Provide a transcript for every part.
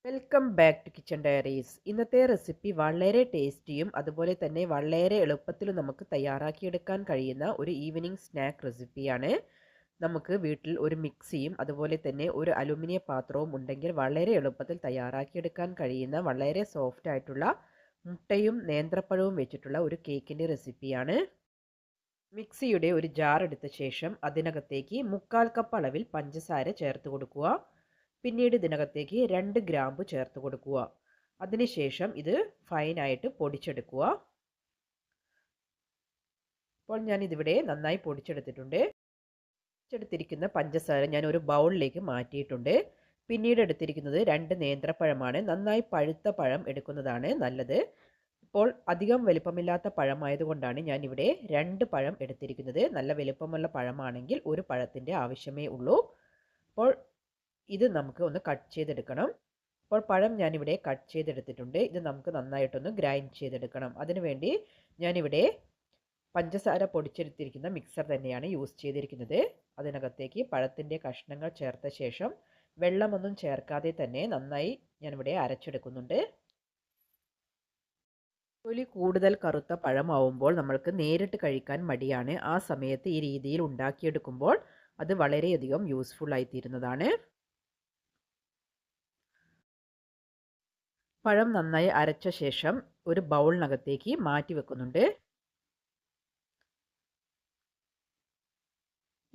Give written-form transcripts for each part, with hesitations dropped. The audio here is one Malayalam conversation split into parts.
Welcome back to kitchen diaries. ഇന്നത്തെ റെസിപ്പി വളരെ ടേസ്റ്റിയും അതുപോലെ തന്നെ വളരെ എളുപ്പത്തിലും നമുക്ക് തയ്യാറാക്കിയെടുക്കാൻ കഴിയുന്ന ഒരു ഈവനിങ് സ്നാക്ക് റെസിപ്പിയാണ്. നമുക്ക് വീട്ടിൽ ഒരു മിക്സിയും അതുപോലെ തന്നെ ഒരു അലുമിനിയം പാത്രവും ഉണ്ടെങ്കിൽ വളരെ എളുപ്പത്തിൽ തയ്യാറാക്കിയെടുക്കാൻ കഴിയുന്ന വളരെ സോഫ്റ്റ് ആയിട്ടുള്ള മുട്ടയും നേന്ത്രപ്പഴവും വെച്ചിട്ടുള്ള ഒരു കേക്കിൻ്റെ റെസിപ്പിയാണ്. മിക്സിയുടെ ഒരു ജാർ എടുത്ത ശേഷം അതിനകത്തേക്ക് 1/4 കപ്പ് അളവിൽ പഞ്ചസാര ചേർത്ത് കൊടുക്കുക. പിന്നീട് ഇതിനകത്തേക്ക് 2 ഗ്രാമ്പു ചേർത്ത് കൊടുക്കുക. അതിനുശേഷം ഇത് ഫൈനായിട്ട് പൊടിച്ചെടുക്കുക. അപ്പോൾ ഞാനിതിവിടെ നന്നായി പൊടിച്ചെടുത്തിട്ടുണ്ട്. പൊടിച്ചെടുത്തിരിക്കുന്ന പഞ്ചസാര ഞാൻ ഒരു ബൗളിലേക്ക് മാറ്റിയിട്ടുണ്ട്. പിന്നീട് എടുത്തിരിക്കുന്നത് 2 നേന്ത്രപ്പഴമാണ്. നന്നായി പഴുത്ത പഴം എടുക്കുന്നതാണ് നല്ലത്. ഇപ്പോൾ അധികം വലിപ്പമില്ലാത്ത പഴമായതുകൊണ്ടാണ് ഞാനിവിടെ 2 പഴം എടുത്തിരിക്കുന്നത്. നല്ല വലിപ്പമുള്ള പഴമാണെങ്കിൽ ഒരു പഴത്തിൻ്റെ ആവശ്യമേ ഉള്ളൂ. അപ്പോൾ ഇത് നമുക്ക് ഒന്ന് കട്ട് ചെയ്തെടുക്കണം. അപ്പോൾ പഴം ഞാനിവിടെ കട്ട് ചെയ്തെടുത്തിട്ടുണ്ട്. ഇത് നമുക്ക് നന്നായിട്ടൊന്ന് ഗ്രൈൻഡ് ചെയ്തെടുക്കണം. അതിനുവേണ്ടി ഞാനിവിടെ പഞ്ചസാര പൊടിച്ചെടുത്തിരിക്കുന്ന മിക്സർ തന്നെയാണ് യൂസ് ചെയ്തിരിക്കുന്നത്. അതിനകത്തേക്ക് പഴത്തിൻ്റെ കഷ്ണങ്ങൾ ചേർത്ത ശേഷം വെള്ളമൊന്നും ചേർക്കാതെ തന്നെ നന്നായി ഞാനിവിടെ അരച്ചെടുക്കുന്നുണ്ട്. തൊലി കൂടുതൽ കറുത്ത പഴമാവുമ്പോൾ നമ്മൾക്ക് നേരിട്ട് കഴിക്കാൻ മടിയാണ്. ആ സമയത്ത് ഈ രീതിയിൽ ഉണ്ടാക്കിയെടുക്കുമ്പോൾ അത് വളരെയധികം യൂസ്ഫുൾ ആയിത്തീരുന്നതാണ്. പഴം നന്നായി അരച്ച ശേഷം ഒരു ബൗളിനകത്തേക്ക് മാറ്റി വെക്കുന്നുണ്ട്.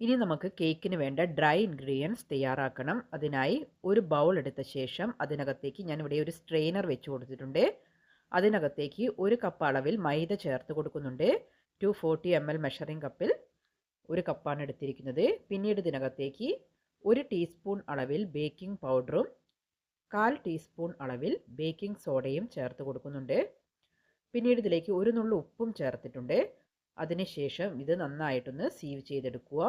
ഇനി നമുക്ക് കേക്കിന് വേണ്ട ഡ്രൈ ഇൻഗ്രീഡിയൻസ് തയ്യാറാക്കണം. അതിനായി ഒരു ബൗൾ എടുത്ത ശേഷം അതിനകത്തേക്ക് ഞാനിവിടെ ഒരു സ്ട്രെയിനർ വെച്ച് കൊടുത്തിട്ടുണ്ട്. അതിനകത്തേക്ക് 1 കപ്പ് അളവിൽ മൈദ ചേർത്ത് കൊടുക്കുന്നുണ്ട്. 240 ml മെഷറിംഗ് കപ്പിൽ 1 കപ്പാണ് എടുത്തിരിക്കുന്നത്. പിന്നീട് ഇതിനകത്തേക്ക് 1 ടീസ്പൂൺ അളവിൽ ബേക്കിംഗ് പൗഡറും 1/4 ടീസ്പൂൺ അളവിൽ ബേക്കിംഗ് സോഡയും ചേർത്ത് കൊടുക്കുന്നുണ്ട്. പിന്നീട് ഇതിലേക്ക് 1 നുള്ളു ഉപ്പും ചേർത്തിട്ടുണ്ട്. അതിനുശേഷം ഇത് നന്നായിട്ടൊന്ന് സീവ് ചെയ്തെടുക്കുക.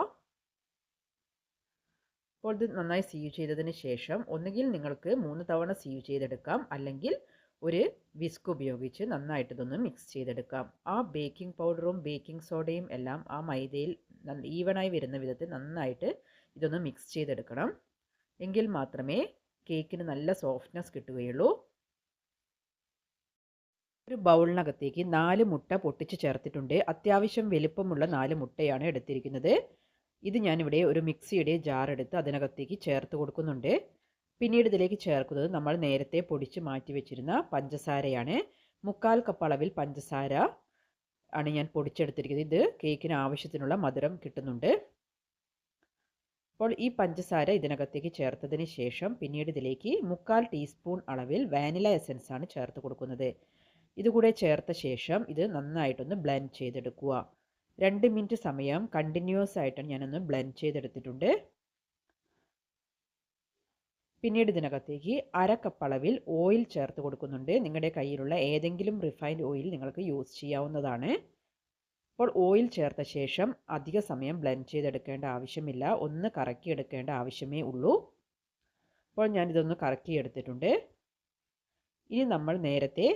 അപ്പോൾ ഇത് നന്നായി സീവ് ചെയ്തതിന് ശേഷം ഒന്നുകിൽ നിങ്ങൾക്ക് 3 തവണ സീവ് ചെയ്തെടുക്കാം, അല്ലെങ്കിൽ ഒരു വിസ്ക് ഉപയോഗിച്ച് നന്നായിട്ട് ഇതൊന്ന് മിക്സ് ചെയ്തെടുക്കാം. ആ ബേക്കിംഗ് പൗഡറും ബേക്കിംഗ് സോഡയും എല്ലാം ആ മൈദയിൽ ഈവനായി വരുന്ന വിധത്തിൽ നന്നായിട്ട് ഇതൊന്ന് മിക്സ് ചെയ്തെടുക്കണം. എങ്കിൽ മാത്രമേ കേക്കിന് നല്ല സോഫ്റ്റ്നെസ് കിട്ടുകയുള്ളൂ. ഒരു ബൗളിനകത്തേക്ക് 4 മുട്ട പൊട്ടിച്ച് ചേർത്തിട്ടുണ്ട്. അത്യാവശ്യം വലിപ്പമുള്ള 4 മുട്ടയാണ് എടുത്തിരിക്കുന്നത്. ഇത് ഞാനിവിടെ ഒരു മിക്സിയുടെ ജാർ എടുത്ത് അതിനകത്തേക്ക് ചേർത്ത് കൊടുക്കുന്നുണ്ട്. പിന്നീട് ഇതിലേക്ക് ചേർക്കുന്നത് നമ്മൾ നേരത്തെ പൊടിച്ച് മാറ്റി വെച്ചിരുന്ന പഞ്ചസാരയാണ്. 1/4 കപ്പ് അളവിൽ പഞ്ചസാര ആണ് ഞാൻ പൊടിച്ചെടുത്തിരിക്കുന്നത്. ഇത് കേക്കിന് ആവശ്യത്തിനുള്ള മധുരം കിട്ടുന്നുണ്ട്. അപ്പോൾ ഈ പഞ്ചസാര ഇതിനകത്തേക്ക് ചേർത്തതിന് ശേഷം പിന്നീട് ഇതിലേക്ക് 1/4 ടീസ്പൂൺ അളവിൽ വാനില എസൻസ് ആണ് ചേർത്ത് കൊടുക്കുന്നത്. ഇതുകൂടെ ചേർത്ത ശേഷം ഇത് നന്നായിട്ടൊന്ന് ബ്ലെൻഡ് ചെയ്തെടുക്കുക. 2 മിനിറ്റ് സമയം കണ്ടിന്യൂസ് ആയിട്ട് ഞാനൊന്ന് ബ്ലെൻഡ് ചെയ്തെടുത്തിട്ടുണ്ട്. പിന്നീട് ഇതിനകത്തേക്ക് 1/2 കപ്പ് അളവിൽ ഓയിൽ ചേർത്ത് കൊടുക്കുന്നുണ്ട്. നിങ്ങളുടെ കയ്യിലുള്ള ഏതെങ്കിലും റിഫൈൻഡ് ഓയിൽ നിങ്ങൾക്ക് യൂസ് ചെയ്യാവുന്നതാണ്. അപ്പോൾ ഓയിൽ ചേർത്ത ശേഷം അധിക സമയം ബ്ലെൻഡ് ചെയ്തെടുക്കേണ്ട ആവശ്യമില്ല, ഒന്ന് കറക്കിയെടുക്കേണ്ട ആവശ്യമേ ഉള്ളൂ. അപ്പോൾ ഞാനിതൊന്ന് കറക്കിയെടുത്തിട്ടുണ്ട്. ഇനി നമ്മൾ നേരത്തെ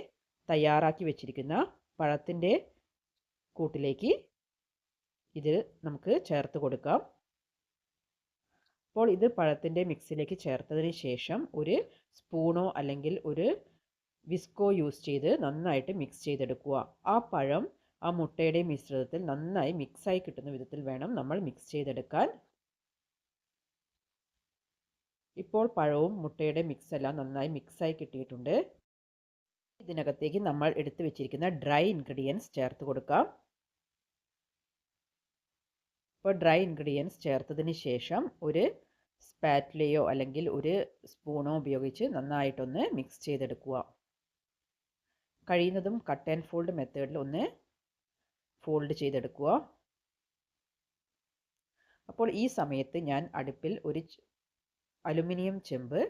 തയ്യാറാക്കി വെച്ചിരിക്കുന്ന പഴത്തിൻ്റെ കൂട്ടിലേക്ക് ഇത് നമുക്ക് ചേർത്ത് കൊടുക്കാം. അപ്പോൾ ഇത് പഴത്തിൻ്റെ മിക്സിലേക്ക് ചേർത്തതിന് ശേഷം ഒരു സ്പൂണോ അല്ലെങ്കിൽ ഒരു വിസ്കോ യൂസ് ചെയ്ത് നന്നായിട്ട് മിക്സ് ചെയ്തെടുക്കുക. ആ പഴം ആ മുട്ടയുടെ മിശ്രിതത്തിൽ നന്നായി മിക്സായി കിട്ടുന്ന വിധത്തിൽ വേണം നമ്മൾ മിക്സ് ചെയ്തെടുക്കാൻ. ഇപ്പോൾ പഴവും മുട്ടയുടെ മിക്സ് എല്ലാം നന്നായി മിക്സായി കിട്ടിയിട്ടുണ്ട്. ഇതിനകത്തേക്ക് നമ്മൾ എടുത്തു വെച്ചിരിക്കുന്ന ഡ്രൈ ഇൻഗ്രീഡിയൻസ് ചേർത്ത് കൊടുക്കാം. ഇപ്പോൾ ഡ്രൈ ഇൻഗ്രീഡിയൻസ് ചേർത്തതിന് ശേഷം ഒരു സ്പാറ്റുലയോ അല്ലെങ്കിൽ ഒരു സ്പൂണോ ഉപയോഗിച്ച് നന്നായിട്ടൊന്ന് മിക്സ് ചെയ്തെടുക്കുക. കഴിയുന്നതും കട്ട് ആൻഡ് ഫോൾഡ് മെത്തേഡിൽ ഒന്ന് ഫോൾഡ് ചെയ്തെടുക്കുക. അപ്പോൾ ഈ സമയത്ത് ഞാൻ അടുപ്പിൽ ഒരു അലുമിനിയം ചെമ്പ്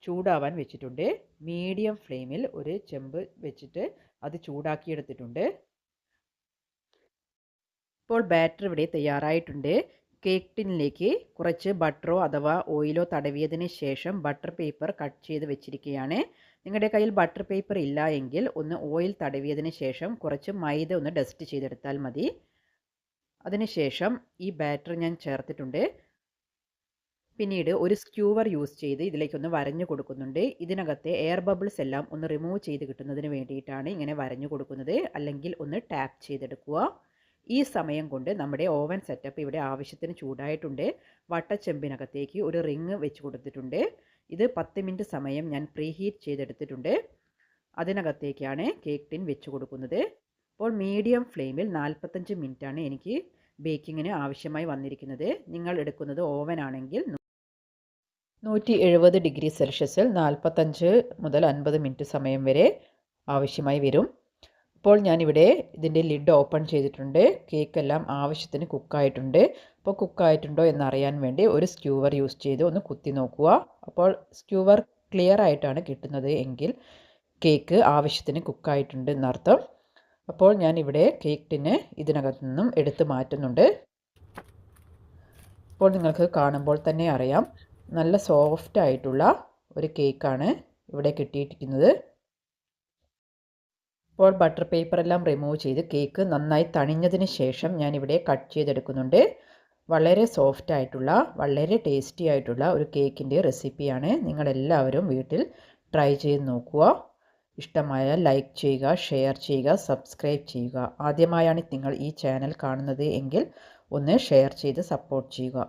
ചൂടാവാൻ വെച്ചിട്ടുണ്ട്. മീഡിയം ഫ്ലെയിമിൽ ഒരു ചെമ്പ് വെച്ചിട്ട് അത് ചൂടാക്കിയെടുത്തിട്ടുണ്ട്. ഇപ്പോൾ ബാറ്റർ ഇവിടെ തയ്യാറായിട്ടുണ്ട്. കേക്ക് ടിന്നിലേക്ക് കുറച്ച് ബട്ടറോ അഥവാ ഓയിലോ തടവിയതിന് ശേഷം ബട്ടർ പേപ്പർ കട്ട് ചെയ്ത് വെച്ചിരിക്കുകയാണ്. നിങ്ങളുടെ കയ്യിൽ ബട്ടർ പേപ്പർ ഇല്ല എങ്കിൽ ഒന്ന് ഓയിൽ തടവിയതിന് ശേഷം കുറച്ച് മൈദ ഒന്ന് ഡസ്റ്റ് ചെയ്തെടുത്താൽ മതി. അതിനുശേഷം ഈ ബാറ്റർ ഞാൻ ചേർത്തിട്ടുണ്ട്. പിന്നീട് ഒരു സ്ക്യൂവർ യൂസ് ചെയ്ത് ഇതിലേക്കൊന്ന് വരഞ്ഞു കൊടുക്കുന്നുണ്ട്. ഇതിനകത്തെ എയർ ബബിൾസ് എല്ലാം ഒന്ന് റിമൂവ് ചെയ്ത് കിട്ടുന്നതിന് വേണ്ടിയിട്ടാണ് ഇങ്ങനെ വരഞ്ഞു കൊടുക്കുന്നത്. അല്ലെങ്കിൽ ഒന്ന് ടാപ്പ് ചെയ്തെടുക്കുക. ഈ സമയം കൊണ്ട് നമ്മുടെ ഓവൻ സെറ്റപ്പ് ഇവിടെ ആവശ്യത്തിന് ചൂടായിട്ടുണ്ട്. വട്ടച്ചെമ്പിനകത്തേക്ക് ഒരു റിങ് വെച്ച് കൊടുത്തിട്ടുണ്ട്. ഇത് 10 മിനിറ്റ് സമയം ഞാൻ പ്രീ ഹീറ്റ് ചെയ്തെടുത്തിട്ടുണ്ട്. അതിനകത്തേക്കാണ് കേക്ക് ടിൻ വെച്ച് കൊടുക്കുന്നത്. അപ്പോൾ മീഡിയം ഫ്ലെയിമിൽ 45 മിനിറ്റാണ് എനിക്ക് ബേക്കിങ്ങിന് ആവശ്യമായി വന്നിരിക്കുന്നത്. നിങ്ങൾ എടുക്കുന്നത് ഓവൻ ആണെങ്കിൽ 170 ഡിഗ്രി സെൽഷ്യസിൽ 45 മുതൽ 50 മിനിറ്റ് സമയം വരെ ആവശ്യമായി വരും. ഇപ്പോൾ ഞാനിവിടെ ഇതിൻ്റെ ലിഡ് ഓപ്പൺ ചെയ്തിട്ടുണ്ട്. കേക്കെല്ലാം ആവശ്യത്തിന് കുക്കായിട്ടുണ്ട്. അപ്പോൾ കുക്കായിട്ടുണ്ടോ എന്നറിയാൻ വേണ്ടി ഒരു സ്ക്യൂവർ യൂസ് ചെയ്ത് ഒന്ന് കുത്തി നോക്കുക. അപ്പോൾ സ്ക്യൂവർ ക്ലിയർ ആയിട്ടാണ് കിട്ടുന്നത് എങ്കിൽ കേക്ക് ആവശ്യത്തിന് കുക്കായിട്ടുണ്ട് എന്നർത്ഥം. അപ്പോൾ ഞാനിവിടെ കേക്ക് ടിന് ഇതിനകത്തു നിന്നും എടുത്ത് മാറ്റുന്നുണ്ട്. ഇപ്പോൾ നിങ്ങൾക്ക് കാണുമ്പോൾ തന്നെ അറിയാം, നല്ല സോഫ്റ്റ് ആയിട്ടുള്ള ഒരു കേക്കാണ് ഇവിടെ കിട്ടിയിരിക്കുന്നത്. ഇപ്പോൾ ബട്ടർ പേപ്പറെല്ലാം റിമൂവ് ചെയ്ത് കേക്ക് നന്നായി തണിഞ്ഞതിന് ശേഷം ഞാനിവിടെ കട്ട് ചെയ്തെടുക്കുന്നുണ്ട്. വളരെ സോഫ്റ്റ് ആയിട്ടുള്ള, വളരെ ടേസ്റ്റി ആയിട്ടുള്ള ഒരു കേക്കിൻ്റെ റെസിപ്പിയാണ്. നിങ്ങളെല്ലാവരും വീട്ടിൽ ട്രൈ ചെയ്ത് നോക്കുക. ഇഷ്ടമായാൽ ലൈക്ക് ചെയ്യുക, ഷെയർ ചെയ്യുക, സബ്സ്ക്രൈബ് ചെയ്യുക. ആദ്യമായാണ് നിങ്ങൾ ഈ ചാനൽ കാണുന്നത് എങ്കിൽ ഒന്ന് ഷെയർ ചെയ്ത് സപ്പോർട്ട് ചെയ്യുക.